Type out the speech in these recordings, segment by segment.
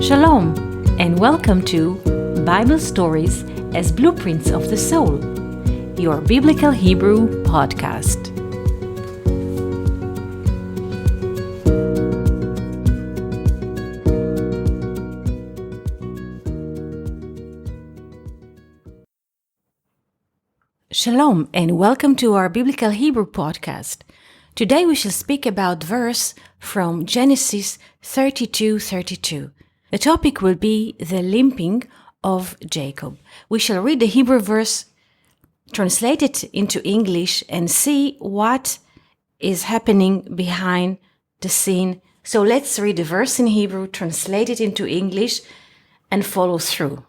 Shalom, and welcome to Bible Stories as Blueprints of the Soul, your Biblical Hebrew podcast. Shalom, and welcome to our Biblical Hebrew podcast. Today we shall speak about verse from Genesis 32:32. The topic will be the limping of Jacob. We shall read the Hebrew verse, translate it into English, and see what is happening behind the scene. So let's read the verse in Hebrew, translate it into English, and follow through.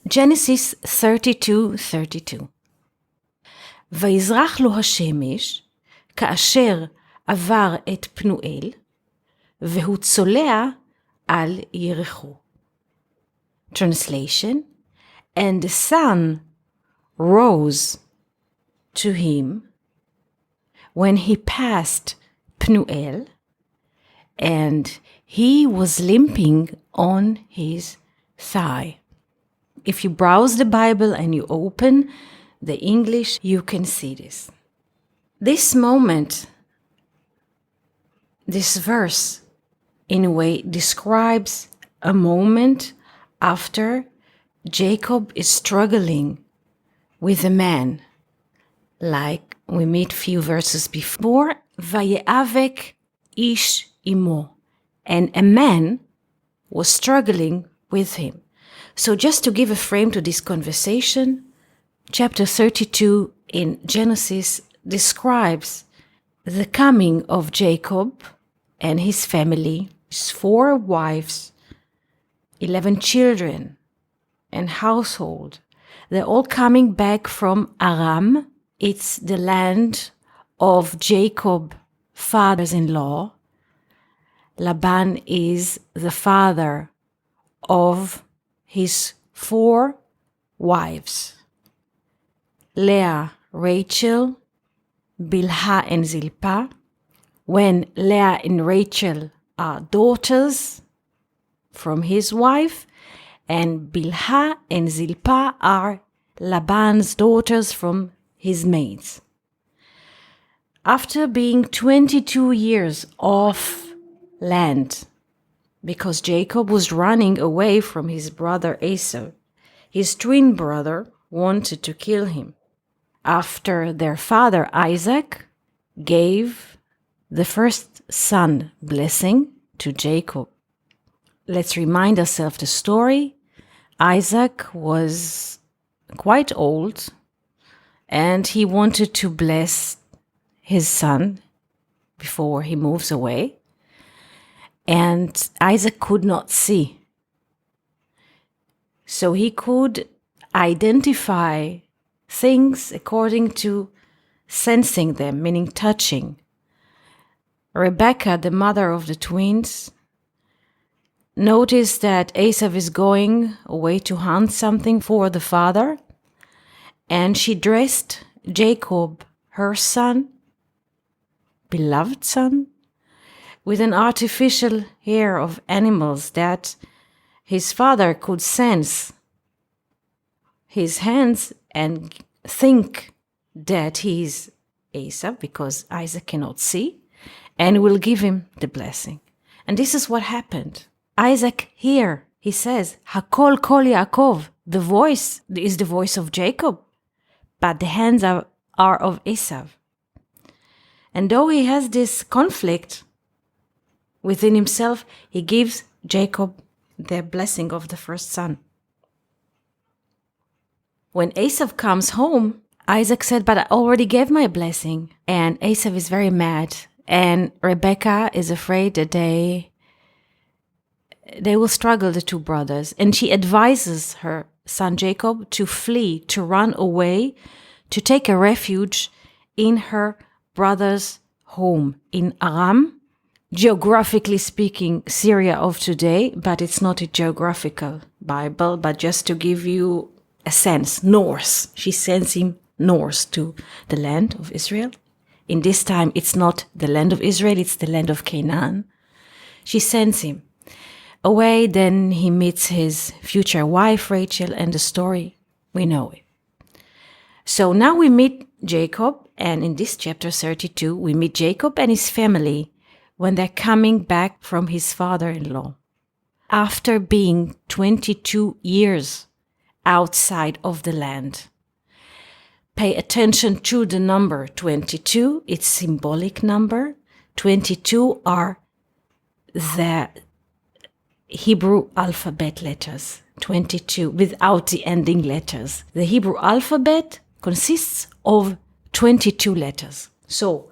Genesis 32:32. ויזרח לו השמש כאשר עבר את פנואל, והוא צולע על יריחו. Translation: And the sun rose to him when he passed Pnuel, and he was limping on his thigh. If you browse the Bible and you open the English, you can see this. This moment, this verse, in a way, describes a moment after Jacob is struggling with a man. Like we meet few verses before, Jabbok ish imo, and a man was struggling with him. So just to give a frame to this conversation, chapter 32 in Genesis describes the coming of Jacob and his family, his 4 wives, 11 children, and household. They're all coming back from Aram. It's the land of Jacob's fathers-in-law. Laban is the father of his 4 wives. Leah, Rachel, Bilhah, and Zilpah. When Leah and Rachel are daughters from his wife, and Bilhah and Zilpah are Laban's daughters from his maids. After being 22 years off land, because Jacob was running away from his brother Esau, his twin brother wanted to kill him. After their father Isaac gave the first son blessing to Jacob. Let's remind ourselves the story. Isaac was quite old and he wanted to bless his son before he moves away. And Isaac could not see. So he could identify things according to sensing them, meaning touching. Rebecca, the mother of the twins, noticed that Esau is going away to hunt something for the father, and she dressed Jacob, her son, beloved son, with an artificial hair of animals that his father could sense his hands and think that he's Esau because Isaac cannot see, and will give him the blessing. And this is what happened. Isaac here, he says, Hakol kol Yaakov, the voice is the voice of Jacob, but the hands are of Esau. And though he has this conflict within himself, he gives Jacob the blessing of the first son. When Esau comes home, Isaac said, but I already gave my blessing. And Esau is very mad. And Rebecca is afraid that they will struggle, the 2 brothers. And she advises her son Jacob to flee, to run away, to take a refuge in her brother's home in Aram. Geographically speaking, Syria of today, but it's not a geographical Bible, but just to give you a sense, north. She sends him north to the land of Israel. In this time, it's not the land of Israel, it's the land of Canaan. She sends him. away, then he meets his future wife, Rachel, and the story, we know it. So now we meet Jacob, and in this chapter 32, we meet Jacob and his family when they're coming back from his father-in-law. After being 22 years outside of the land. Pay attention to the number 22. It's symbolic number. 22 are the Hebrew alphabet letters. 22 without the ending letters. The Hebrew alphabet consists of 22 letters. So,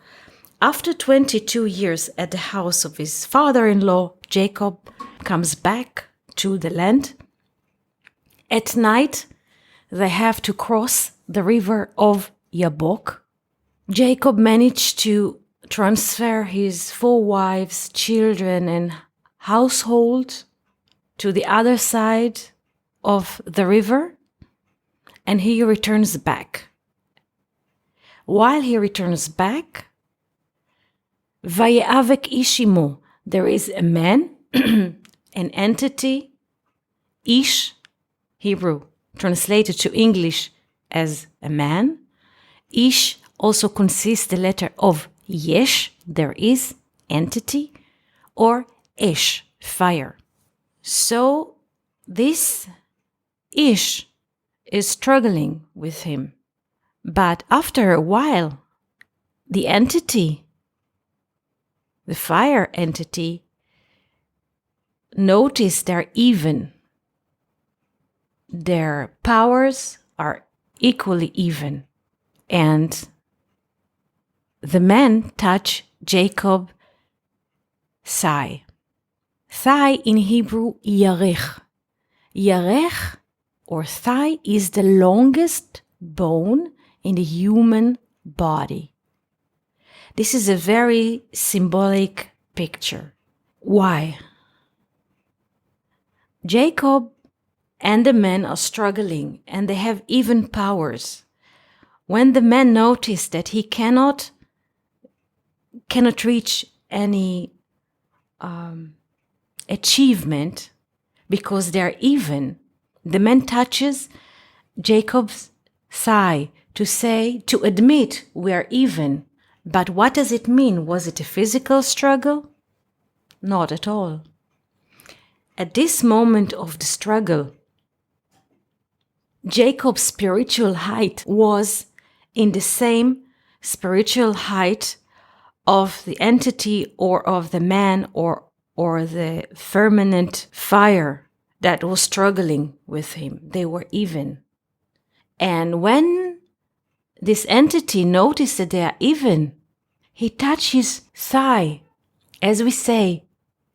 after 22 years at the house of his father-in-law, Jacob comes back to the land. At night, they have to cross the river of Jabbok. Jacob managed to transfer his 4 wives, children, and household to the other side of the river, and he returns back. While he returns back, Vayavek Ishimo, there is a man, an entity, Ish, Hebrew, translated to English as a man. Ish also consists the letter of Yesh, there is, entity, or Esh, fire. So this Ish is struggling with him. But after a while, the entity, the fire entity, notice they're even. Their powers are equally even. And the men touch Jacob's thigh. Thigh in Hebrew, yarech. Yarech, or thigh, is the longest bone in the human body. This is a very symbolic picture. Why? Jacob and the men are struggling, and they have even powers. When the men notice that he cannot reach any achievement because they're even, the man touches Jacob's thigh to admit we are even. But what does it mean? Was it a physical struggle? Not at all. At this moment of the struggle, Jacob's spiritual height was in the same spiritual height of the entity or of the man or the firmament fire that was struggling with him. They were even. And when this entity noticed that they are even, he touched his thigh. As we say,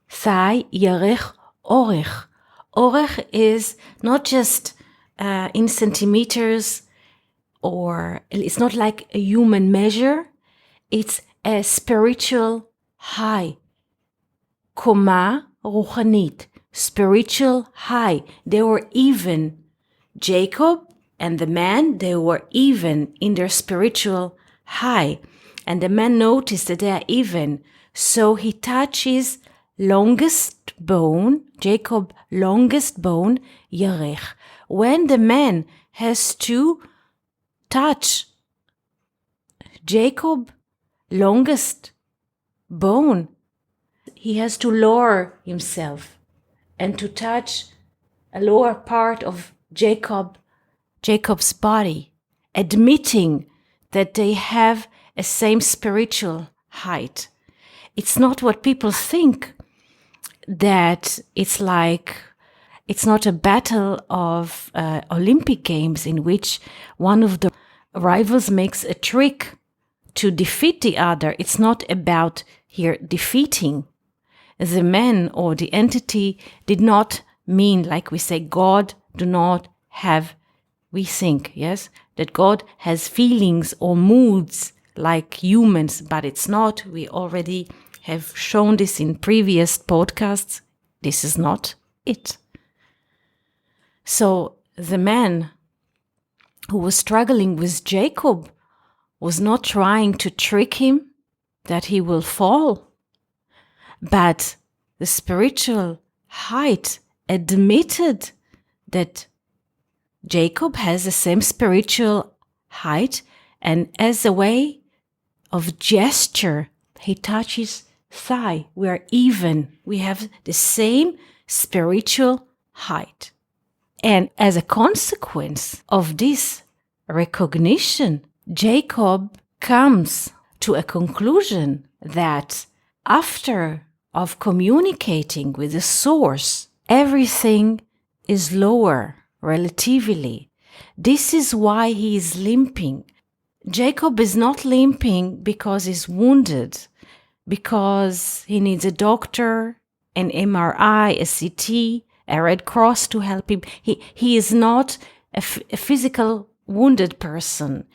thigh, yarech, orech. Orech is not just in centimeters, or it's not like a human measure. It's a spiritual high. Koma ruchanit, spiritual high. They were even. Jacob and the man, they were even in their spiritual high. And the man noticed that they are even. So he touches longest bone, Jacob longest bone, yarech. When the man has to touch Jacob longest bone, he has to lower himself and to touch a lower part of Jacob's body, admitting that they have a same spiritual height. It's not what people think, that it's not a battle of Olympic Games in which one of the rivals makes a trick to defeat the other. It's not about here defeating. The man or the entity did not mean, like we say, God do not have, we think, yes, that God has feelings or moods like humans, but it's not. We already have shown this in previous podcasts. This is not it. So the man who was struggling with Jacob was not trying to trick him that he will fall, but the spiritual height admitted that Jacob has the same spiritual height, and as a way of gesture, he touches thigh. We are even. We have the same spiritual height. And as a consequence of this recognition, Jacob comes to a conclusion that after of communicating with the source, everything is lower relatively. This is why he is limping. Jacob is not limping because he's wounded, because he needs a doctor, an MRI, a CT, a Red Cross to help him. He is not a physical wounded person.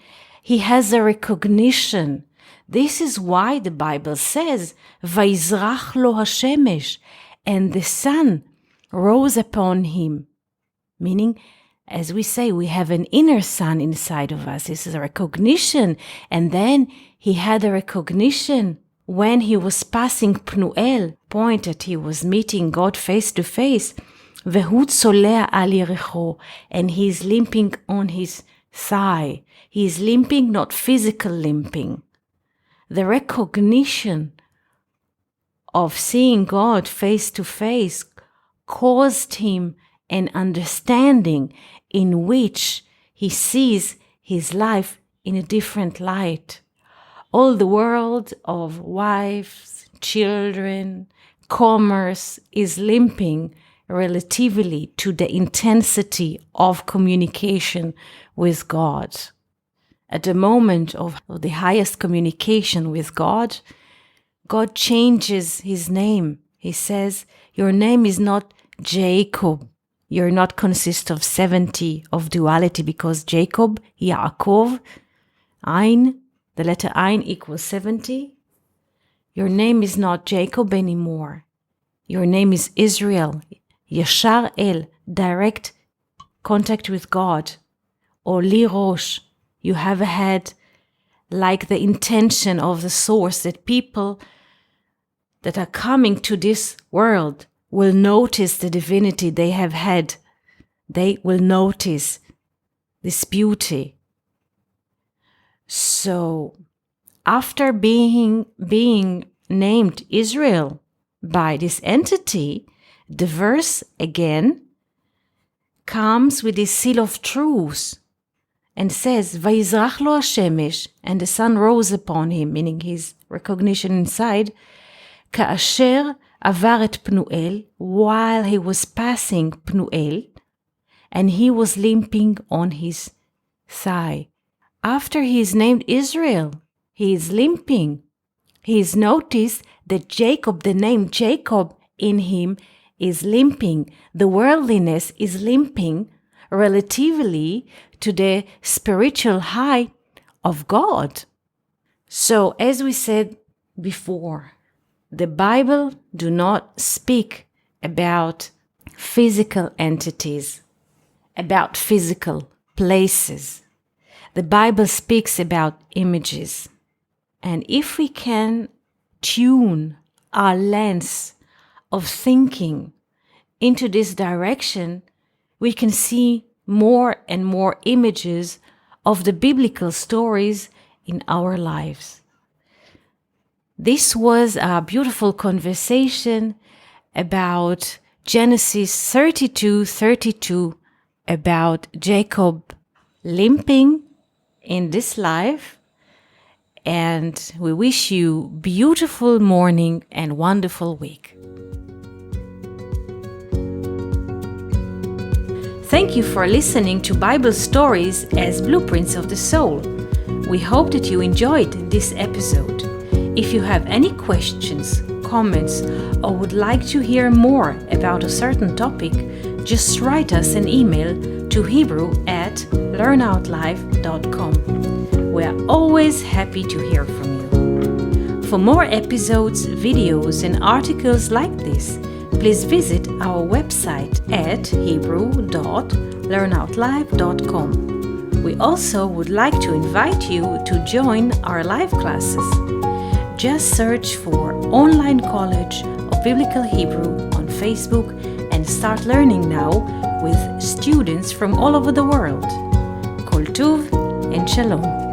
He has a recognition. This is why the Bible says, "Vayizrach lo hashemesh," and the sun rose upon him. Meaning, as we say, we have an inner sun inside of us. This is a recognition. And then he had a recognition when he was passing Pnuel, point that he was meeting God face to face. Vehu tzolea al yerecho, and he is limping on his thigh. He is limping, not physical limping. The recognition of seeing God face to face caused him an understanding in which he sees his life in a different light. All the world of wives, children, commerce is limping relatively to the intensity of communication with God. At the moment of the highest communication with God, God changes his name. He says, "Your name is not Jacob. You're not consist of 70 of duality, because Jacob, Yaakov, Ein, the letter Ein equals 70. Your name is not Jacob anymore. Your name is Israel, Yashar El, direct contact with God. Or Li Rosh, you have a head, like the intention of the source, that people that are coming to this world will notice the divinity they have had. They will notice this beauty." So, after being named Israel by this entity, the verse again comes with this seal of truth and says, "Vayizrach lo hashemesh," and the sun rose upon him, meaning his recognition inside, "Ka'asher avar et Pnuel," while he was passing Pnuel, and he was limping on his thigh. After he is named Israel, he is limping. He is noticed that Jacob, the name Jacob in him, is limping. The worldliness is limping relatively to the spiritual height of God. So, as we said before, the Bible do not speak about physical entities, about physical places. The Bible speaks about images. And if we can tune our lens of thinking into this direction, we can see more and more images of the biblical stories in our lives. This was a beautiful conversation about Genesis 32:32, about Jacob limping in this life. And we wish you beautiful morning and wonderful week. Thank you for listening to Bible Stories as Blueprints of the Soul. We hope that you enjoyed this episode. If you have any questions, comments, or would like to hear more about a certain topic, just write us an email to hebrew@learnoutlive.com. We are always happy to hear from you. For more episodes, videos, and articles like this, please visit our website at hebrew.learnoutlive.com. We also would like to invite you to join our live classes. Just search for Online College of Biblical Hebrew on Facebook and start learning now with students from all over the world. Kol tuv and shalom.